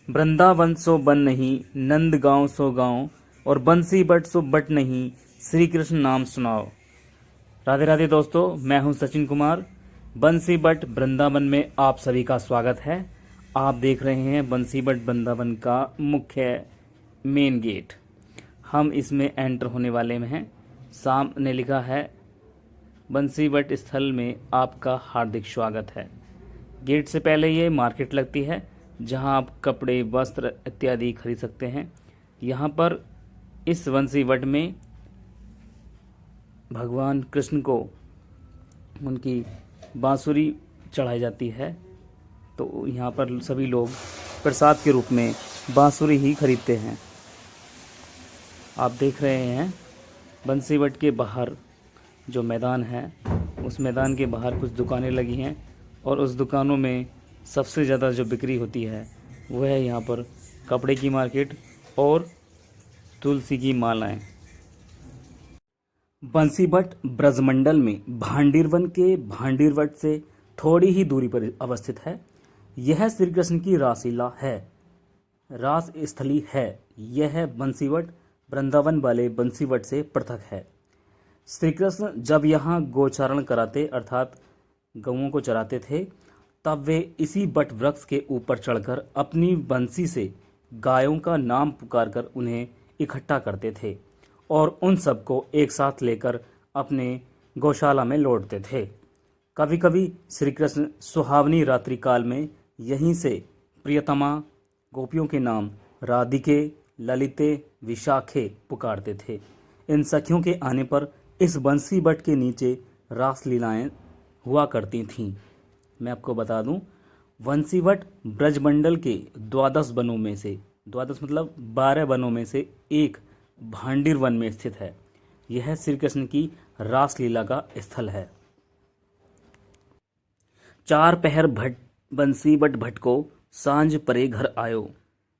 वृंदावन सो बन नहीं, नंद गाँव सो गाँव, और बंसी बट सो बट नहीं, श्री कृष्ण नाम सुनाओ। राधे राधे दोस्तों, मैं हूं सचिन कुमार। बंसी बट वृंदावन में आप सभी का स्वागत है। आप देख रहे हैं बंसी बट वृंदावन का मुख्य मेन गेट। हम इसमें एंटर होने वाले में हैं। सामने लिखा है बंसी बट स्थल में आपका हार्दिक स्वागत है। गेट से पहले ये मार्केट लगती है जहां आप कपड़े, वस्त्र इत्यादि खरीद सकते हैं। यहाँ पर इस बंसी बट में भगवान कृष्ण को उनकी बांसुरी चढ़ाई जाती है, तो यहाँ पर सभी लोग प्रसाद के रूप में बांसुरी ही खरीदते हैं। आप देख रहे हैं बंसी बट के बाहर जो मैदान है, उस मैदान के बाहर कुछ दुकानें लगी हैं और उस दुकानों में सबसे ज़्यादा जो बिक्री होती है वो है यहाँ पर कपड़े की मार्केट और तुलसी की मालाएं। बंसी बट ब्रजमंडल में भांडीरवन के भांडीरवट से थोड़ी ही दूरी पर अवस्थित है। यह श्री कृष्ण की रासलीला है, रास स्थली है। यह बंसीवट वृंदावन वाले बंसीवट से पृथक है। श्री कृष्ण जब यहाँ गोचारण कराते अर्थात गऊओं को चराते थे, तब वे इसी बट वृक्ष के ऊपर चढ़कर अपनी बंसी से गायों का नाम पुकारकर उन्हें इकट्ठा करते थे और उन सबको एक साथ लेकर अपने गौशाला में लौटते थे। कभी कभी श्री कृष्ण सुहावनी रात्रि काल में यहीं से प्रियतमा गोपियों के नाम राधिके, ललिते, विशाखे पुकारते थे। इन सखियों के आने पर इस बंसी बट के नीचे रास लीलाएं हुआ करती थीं। मैं आपको बता दूं, बंसीवट ब्रजमंडल के 12 वनों में से, 12 मतलब 12 वनों में से एक भांडीर वन में स्थित है। यह श्री कृष्ण की रासलीला का स्थल है। चार पहर भट बंसीवट भट को सांझ परे घर आयो।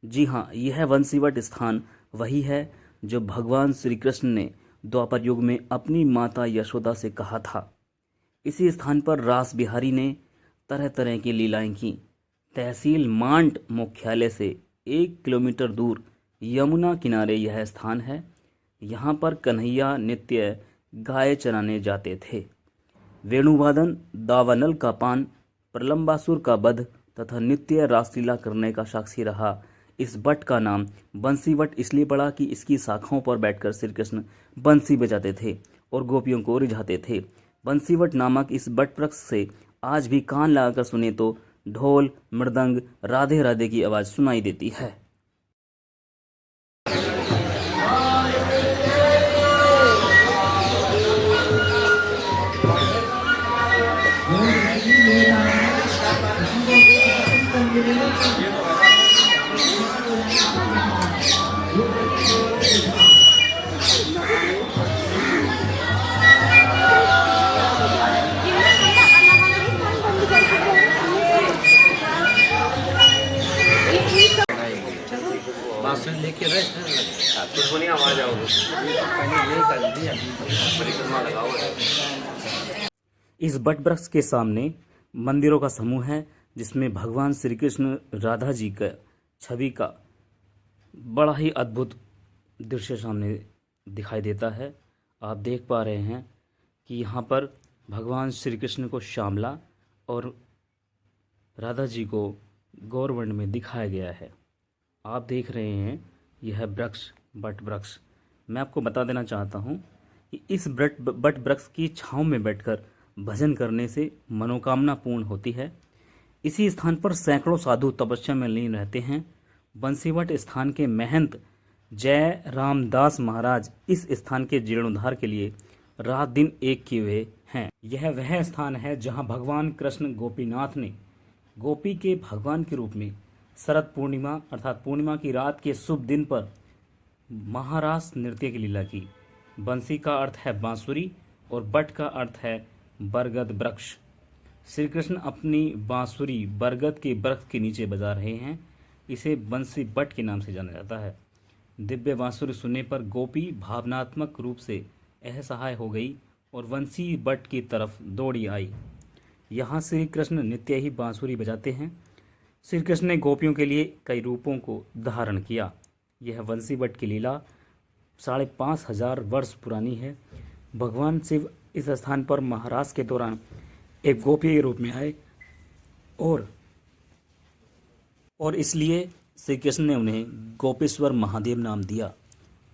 जी हाँ, यह बंसीवट स्थान वही है जो भगवान श्री कृष्ण ने द्वापर युग में अपनी माता यशोदा से कहा था। इसी स्थान पर रास बिहारी ने तरह तरह की लीलाएं की। तहसील मांड मुख्यालय से 1 किलोमीटर दूर यमुना किनारे यह स्थान है। यहाँ पर कन्हैया नित्य गाय चराने जाते थे। वेणुवादन, दावानल का पान, प्रलंबासुर का वध तथा नित्य रासलीला करने का साक्षी रहा। इस बट का नाम बंसीवट इसलिए पड़ा कि इसकी शाखाओं पर बैठकर श्री कृष्ण बंसी बजाते थे और गोपियों को रिझाते थे। बंसीवट नामक इस बट वृक्ष से आज भी कान लगाकर सुने तो ढोल, मृदंग, राधे राधे की आवाज सुनाई देती है। लेके आवाज इस बट वृक्ष के सामने मंदिरों का समूह है जिसमें भगवान श्री कृष्ण राधा जी का छवि का बड़ा ही अद्भुत दृश्य सामने दिखाई देता है। आप देख पा रहे हैं कि यहाँ पर भगवान श्री कृष्ण को श्यामला और राधा जी को गौरवर्ण में दिखाया गया है। आप देख रहे हैं यह वृक्ष बट वृक्ष। मैं आपको बता देना चाहता हूँ कि इस बट वृक्ष की छाँव में बैठकर भजन करने से मनोकामना पूर्ण होती है। इसी स्थान पर सैकड़ों साधु तपस्या में लीन रहते हैं। बंसीवट स्थान के महंत जय रामदास महाराज इस स्थान के जीर्णोद्धार के लिए रात दिन एक किए हुए हैं। यह वह स्थान है जहाँ भगवान कृष्ण गोपीनाथ ने गोपी के भगवान के रूप में शरद पूर्णिमा अर्थात पूर्णिमा की रात के शुभ दिन पर महारास नृत्य की लीला की। बंसी का अर्थ है बांसुरी और बट का अर्थ है बरगद वृक्ष। श्री कृष्ण अपनी बांसुरी बरगद के वृक्ष के नीचे बजा रहे हैं। इसे बंसी बट के नाम से जाना जाता है। दिव्य बांसुरी सुनने पर गोपी भावनात्मक रूप से असहाय हो गई और बंसी बट की तरफ दौड़ी आई। यहाँ श्री कृष्ण नित्य ही बांसुरी बजाते हैं। श्री कृष्ण ने गोपियों के लिए कई रूपों को धारण किया। यह वंशीवट की लीला 5,500 वर्ष पुरानी है। भगवान शिव इस स्थान पर महाराज के दौरान एक गोपी के रूप में आए और इसलिए श्री कृष्ण ने उन्हें गोपेश्वर महादेव नाम दिया।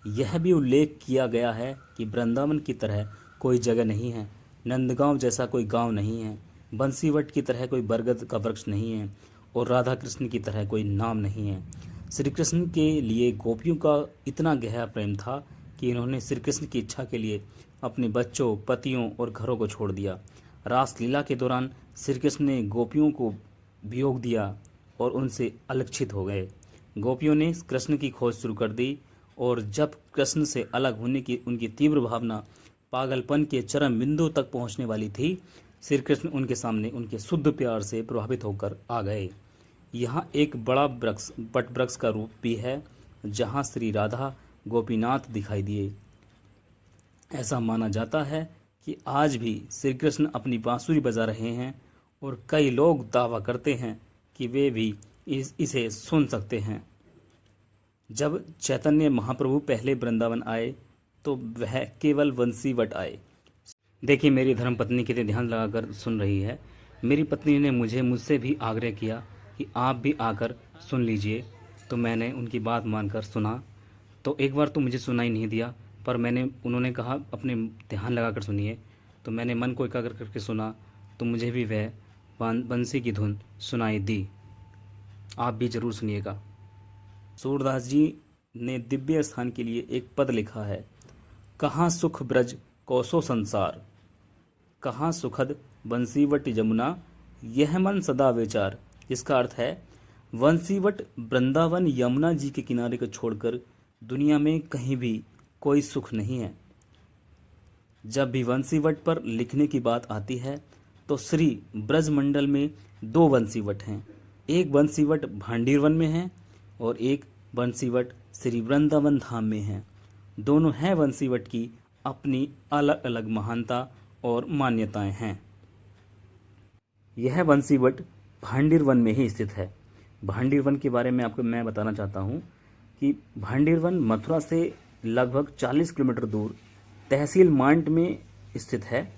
यह भी उल्लेख किया गया है कि वृंदावन की तरह कोई जगह नहीं है, नंदगांव जैसा कोई गांव नहीं है, बंसीवट की तरह कोई बरगद का वृक्ष नहीं है और राधा कृष्ण की तरह कोई नाम नहीं है। श्री कृष्ण के लिए गोपियों का इतना गहरा प्रेम था कि इन्होंने श्री कृष्ण की इच्छा के लिए अपने बच्चों, पतियों और घरों को छोड़ दिया। रासलीला के दौरान श्री कृष्ण ने गोपियों को वियोग दिया और उनसे अलक्षित हो गए। गोपियों ने कृष्ण की खोज शुरू कर दी और जब कृष्ण से अलग होने की उनकी तीव्र भावना पागलपन के चरम बिंदु तक पहुंचने वाली थी, श्री कृष्ण उनके सामने उनके शुद्ध प्यार से प्रभावित होकर आ गए। यहाँ एक बड़ा वृक्ष बट वृक्ष का रूप भी है जहाँ श्री राधा गोपीनाथ दिखाई दिए। ऐसा माना जाता है कि आज भी श्री कृष्ण अपनी बांसुरी बजा रहे हैं और कई लोग दावा करते हैं कि वे भी इसे सुन सकते हैं। जब चैतन्य महाप्रभु पहले वृंदावन आए तो वह केवल वंशीवट आए। देखिए, मेरी धर्मपत्नी कितने ध्यान लगाकर सुन रही है। मेरी पत्नी ने मुझसे भी आग्रह किया कि आप भी आकर सुन लीजिए, तो मैंने उनकी बात मानकर सुना। तो एक बार तो मुझे सुनाई नहीं दिया, पर उन्होंने कहा अपने ध्यान लगाकर सुनिए, तो मैंने मन को एकाग्र करके सुना तो मुझे भी वह बंसी की धुन सुनाई दी। आप भी जरूर सुनिएगा। सूरदास जी ने दिव्य स्थान के लिए एक पद लिखा है, कहाँ सुख ब्रज कौसो संसार, कहाँ सुखद बंसीवट जमुना, यह मन सदा विचार। इसका अर्थ है वंशीवट वृंदावन यमुना जी के किनारे को छोड़कर दुनिया में कहीं भी कोई सुख नहीं है। जब भी वंशीवट पर लिखने की बात आती है तो श्री ब्रजमंडल में 2 वंशीवट हैं। एक वंशीवट भांडीरवन में है और एक वंशीवट श्री वृंदावन धाम में है। दोनों हैं वंशीवट की अपनी अलग अलग महानता और मान्यताएं हैं। यह वंशीवट भांडीरवन में ही स्थित है। भांडीरवन के बारे में आपको मैं बताना चाहता हूँ कि भांडीरवन मथुरा से लगभग 40 किलोमीटर दूर तहसील मांड में स्थित है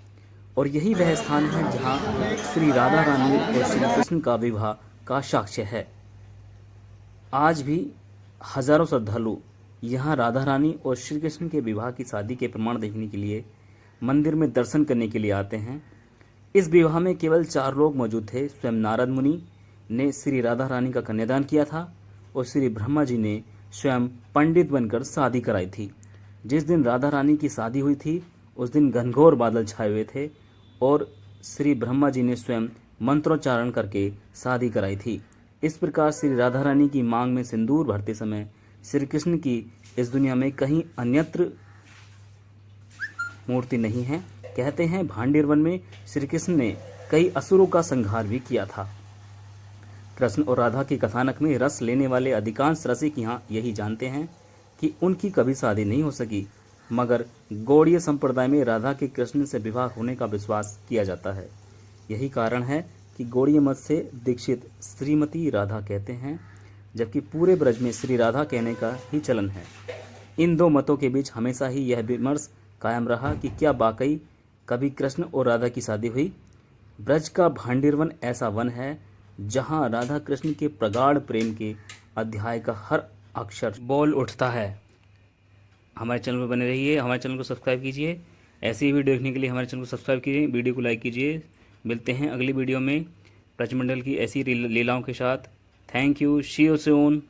और यही वह स्थान है जहाँ श्री राधा रानी और श्री कृष्ण का विवाह का साक्ष्य है। आज भी हजारों श्रद्धालु यहाँ राधा रानी और श्री कृष्ण के विवाह की शादी के प्रमाण देखने के लिए मंदिर में दर्शन करने के लिए आते हैं। इस विवाह में केवल 4 लोग मौजूद थे। स्वयं नारद मुनि ने श्री राधा रानी का कन्यादान किया था और श्री ब्रह्मा जी ने स्वयं पंडित बनकर शादी कराई थी। जिस दिन राधा रानी की शादी हुई थी उस दिन घनघोर बादल छाए हुए थे और श्री ब्रह्मा जी ने स्वयं मंत्रोच्चारण करके शादी कराई थी। इस प्रकार श्री राधा रानी की मांग में सिंदूर भरते समय श्री कृष्ण की इस दुनिया में कहीं अन्यत्र मूर्ति नहीं है। कहते हैं भांडीरवन में श्री कृष्ण ने कई असुरों का संहार भी किया था। कृष्ण और राधा की कथानक में रस लेने वाले अधिकांश रसिक यहाँ यही जानते हैं कि उनकी कभी शादी नहीं हो सकी, मगर गौड़ीय संप्रदाय में राधा के कृष्ण से विवाह होने का विश्वास किया जाता है। यही कारण है कि गौड़ीय मत से दीक्षित श्रीमती राधा कहते हैं, जबकि पूरे ब्रज में श्री राधा कहने का ही चलन है। इन 2 मतों के बीच हमेशा ही यह विमर्श कायम रहा कि क्या वाकई कभी कृष्ण और राधा की शादी हुई। ब्रज का भांडीरवन ऐसा वन है जहाँ राधा कृष्ण के प्रगाढ़ प्रेम के अध्याय का हर अक्षर बोल उठता है। हमारे चैनल पर बने रहिए, हमारे चैनल को सब्सक्राइब कीजिए। ऐसी ही वीडियो देखने के लिए हमारे चैनल को सब्सक्राइब कीजिए, वीडियो को लाइक कीजिए। मिलते हैं अगली वीडियो में ब्रजमंडल की ऐसी लीलाओं के साथ। Thank you, see you soon.